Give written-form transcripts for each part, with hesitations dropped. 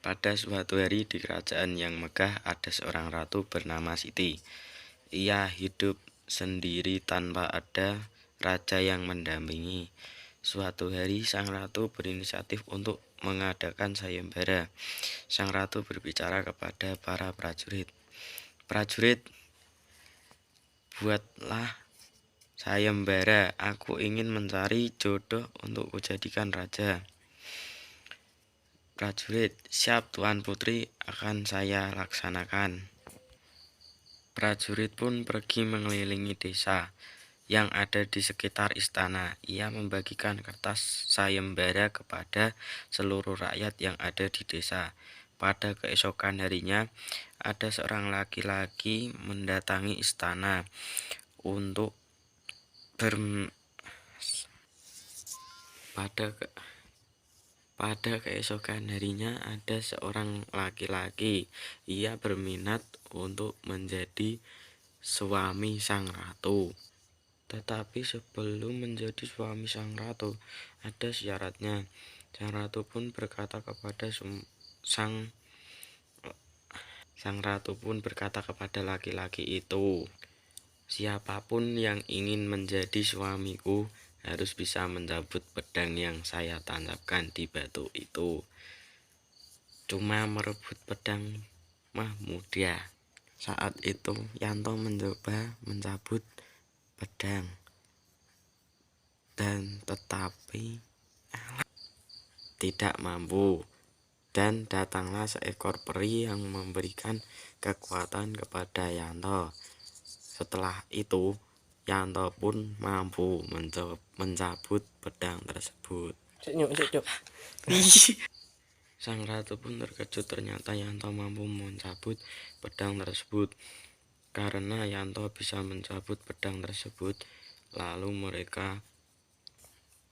Pada suatu hari di kerajaan yang megah ada seorang ratu bernama Siti. Ia hidup sendiri tanpa ada raja yang mendampingi. Suatu hari sang ratu berinisiatif untuk mengadakan sayembara. Sang ratu berbicara kepada para prajurit. Prajurit, buatlah sayembara. Aku ingin mencari jodoh untuk kujadikan raja. Prajurit, siap Tuan Putri, akan saya laksanakan. Prajurit pun pergi mengelilingi desa yang ada di sekitar istana. Ia membagikan kertas sayembara kepada seluruh rakyat yang ada di desa. Pada keesokan harinya, ada seorang laki-laki mendatangi istana untuk Pada keesokan harinya ada seorang laki-laki. Ia berminat untuk menjadi suami sang ratu. Tetapi sebelum menjadi suami sang ratu, ada syaratnya. Sang ratu pun berkata kepada laki-laki itu, siapapun yang ingin menjadi suamiku harus bisa mencabut pedang yang saya tancapkan di batu itu. Cuma merebut pedang mah mudah. Saat itu Yanto mencoba mencabut pedang dan tetapi tidak mampu. Dan datanglah seekor peri yang memberikan kekuatan kepada Yanto. Setelah itu Yanto pun mampu mencabut pedang tersebut. Sang ratu pun terkejut, ternyata Yanto mampu mencabut pedang tersebut. Karena Yanto bisa mencabut pedang tersebut,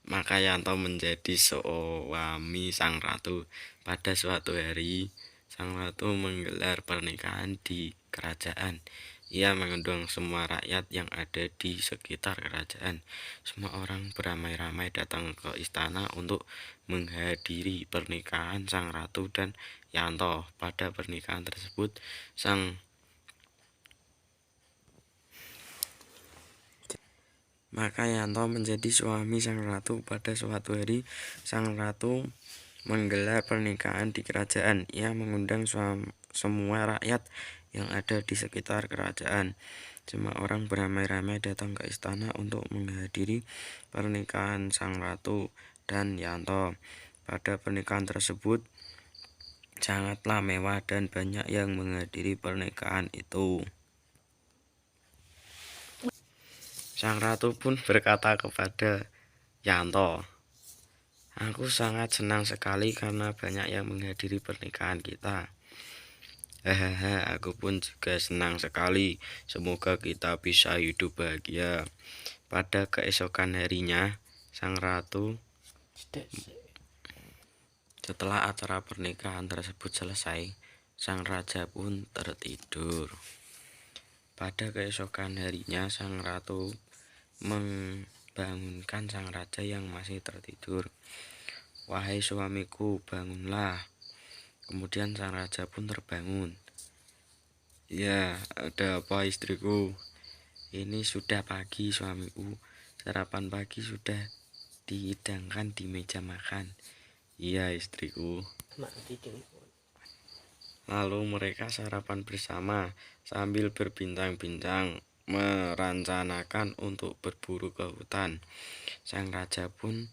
maka Yanto menjadi suami sang ratu. Pada suatu hari, sang ratu menggelar pernikahan di kerajaan. Ia mengundang semua rakyat yang ada di sekitar kerajaan. Semua orang beramai-ramai datang ke istana untuk menghadiri pernikahan sang ratu dan Yanto. Pada pernikahan tersebut, maka Yanto menjadi suami sang ratu. Pada suatu hari, sang ratu menggelar pernikahan di kerajaan. Ia mengundang semua rakyat yang ada di sekitar kerajaan. Semua orang beramai-ramai datang ke istana untuk menghadiri pernikahan sang ratu dan Yanto. Pada pernikahan tersebut sangatlah mewah dan banyak yang menghadiri pernikahan itu. Sang ratu pun berkata kepada Yanto, aku sangat senang sekali karena banyak yang menghadiri pernikahan kita. Hahaha, aku pun juga senang sekali. Semoga kita bisa hidup bahagia. Pada keesokan harinya, setelah acara pernikahan tersebut selesai, sang raja pun tertidur. Pada keesokan harinya, sang ratu membangunkan sang raja yang masih tertidur. Wahai suamiku, bangunlah. Kemudian sang raja pun terbangun. Ya, ada apa istriku? Ini sudah pagi suamiku. Sarapan pagi sudah dihidangkan di meja makan. Iya istriku. Lalu mereka sarapan bersama sambil berbincang-bincang merencanakan untuk berburu ke hutan. Sang raja pun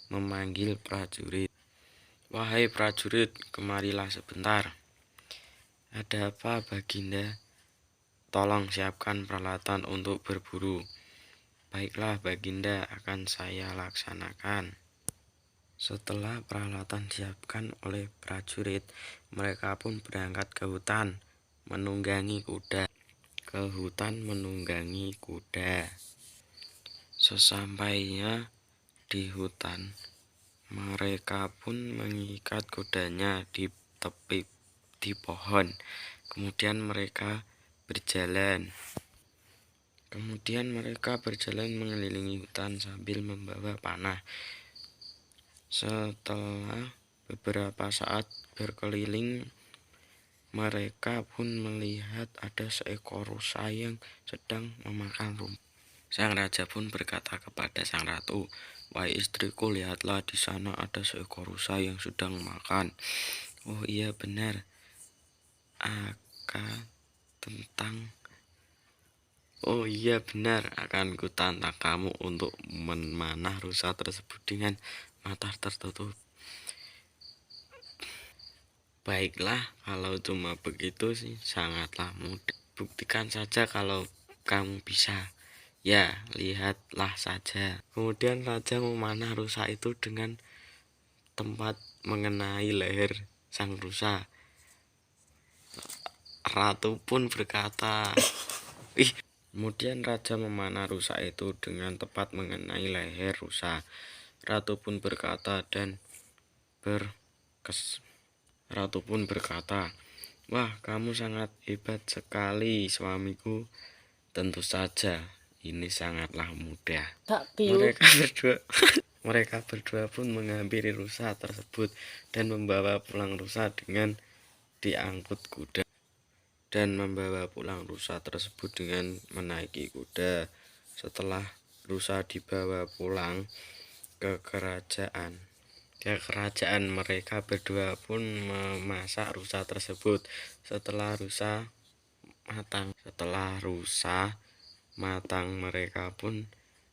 memanggil prajurit. Wahai prajurit, kemarilah sebentar. Ada apa Baginda? Tolong siapkan peralatan untuk berburu. Baiklah Baginda, akan saya laksanakan. Setelah peralatan disiapkan oleh prajurit, mereka pun berangkat ke hutan menunggangi kuda. Sesampainya di hutan, mereka pun mengikat kudanya di tepi pohon. Kemudian mereka berjalan mengelilingi hutan sambil membawa panah. Setelah Beberapa saat berkeliling, mereka pun melihat ada seekor rusa yang sedang memakan rumput. Sang raja pun berkata kepada sang ratu, "Wahai istriku, lihatlah di sana ada seekor rusa yang sedang makan." "Oh iya benar, akan tentang Oh iya benar, akan kutantang kamu untuk memanah rusa tersebut dengan mata tertutup." "Baiklah, kalau cuma begitu sih sangatlah mudah. Buktikan saja kalau kamu bisa." "Ya, lihatlah saja." Kemudian raja memanah rusa itu dengan tepat mengenai leher sang rusa. Ratu pun berkata, "Ih." Kemudian raja memanah rusa itu dengan tepat mengenai leher rusa. Ratu pun berkata dan berkes. Ratu pun berkata, "Wah, kamu sangat hebat sekali, suamiku." "Tentu saja, ini sangatlah mudah." Mereka berdua Mereka berdua pun mengambil rusa tersebut dan membawa pulang rusa dengan diangkut kuda menaiki kuda. Setelah rusa dibawa pulang ke kerajaan, mereka berdua pun memasak rusa tersebut. Setelah rusa matang, mereka pun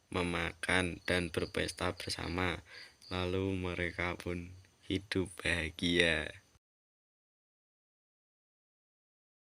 memakan dan berpesta bersama. Lalu mereka pun hidup bahagia.